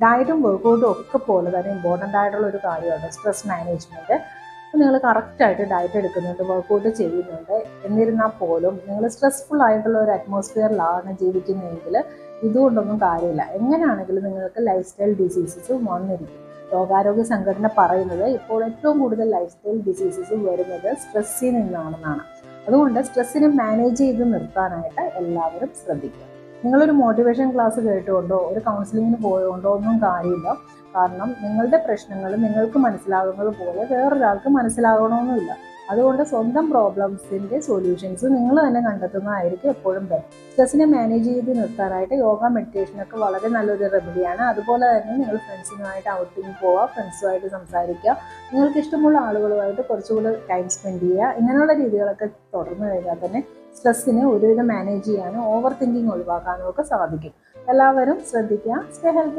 ഡയറ്റും വർക്കൗട്ടും ഒക്കെ പോലെ തന്നെ ഇമ്പോർട്ടൻ്റ് ആയിട്ടുള്ള ഒരു കാര്യമാണ് സ്ട്രെസ് മാനേജ്മെൻറ്റ്. അപ്പോൾ നിങ്ങൾ കറക്റ്റായിട്ട് ഡയറ്റ് എടുക്കുന്നുണ്ട്, വർക്കൗട്ട് ചെയ്യുന്നുണ്ട്, എന്നിരുന്നാൽ പോലും നിങ്ങൾ സ്ട്രെസ്ഫുൾ ആയിട്ടുള്ള ഒരു അറ്റ്മോസ്ഫിയറിലാണ് ജീവിക്കുന്നതെങ്കിൽ ഇതുകൊണ്ടൊന്നും കാര്യമില്ല. എങ്ങനെയാണെങ്കിലും നിങ്ങൾക്ക് ലൈഫ് സ്റ്റൈൽ ഡിസീസസ് വന്നിരിക്കും. ലോകാരോഗ്യ സംഘടന പറയുന്നത് ഇപ്പോൾ ഏറ്റവും കൂടുതൽ ലൈഫ് സ്റ്റൈൽ ഡിസീസസ് വരുന്നത് സ്ട്രെസ്സിൽ നിന്നാണെന്നാണ്. അതുകൊണ്ട് സ്ട്രെസ്സിനെ മാനേജ് ചെയ്ത് നിർത്താനായിട്ട് എല്ലാവരും ശ്രദ്ധിക്കുക. നിങ്ങളൊരു മോട്ടിവേഷൻ ക്ലാസ് കേട്ടുകൊണ്ടോ ഒരു കൗൺസിലിങ്ങിന് പോയതുകൊണ്ടോ ഒന്നും കാര്യമില്ല. കാരണം നിങ്ങളുടെ പ്രശ്നങ്ങൾ നിങ്ങൾക്ക് മനസ്സിലാകുന്നത് പോലെ വേറൊരാൾക്ക് മനസ്സിലാകണമെന്നില്ല. അതുകൊണ്ട് സ്വന്തം പ്രോബ്ലംസിൻ്റെ സൊല്യൂഷൻസ് നിങ്ങൾ തന്നെ കണ്ടെത്തുന്നതായിരിക്കും എപ്പോഴും ബെറ്റർ. സ്ട്രെസ്സിനെ മാനേജ് ചെയ്ത് നിർത്താനായിട്ട് യോഗ, മെഡിറ്റേഷനൊക്കെ വളരെ നല്ലൊരു റെമഡിയാണ്. അതുപോലെ തന്നെ നിങ്ങൾ ഫ്രണ്ട്സിനുമായിട്ട് ഔട്ടിങ് പോവുക, ഫ്രണ്ട്സുമായിട്ട് സംസാരിക്കുക, നിങ്ങൾക്ക് ഇഷ്ടമുള്ള ആളുകളുമായിട്ട് കുറച്ചുകൂടി ടൈം സ്പെൻഡ് ചെയ്യുക. ഇങ്ങനെയുള്ള രീതികളൊക്കെ തുടർന്നു കഴിഞ്ഞാൽ തന്നെ സ്ട്രെസ്സിനെ ഒരുവിധം മാനേജ് ചെയ്യാനും ഓവർ തിങ്കിങ് ഒഴിവാക്കാനും ഒക്കെ സാധിക്കും. എല്ലാവരും ശ്രദ്ധിക്കുക. Stay healthy.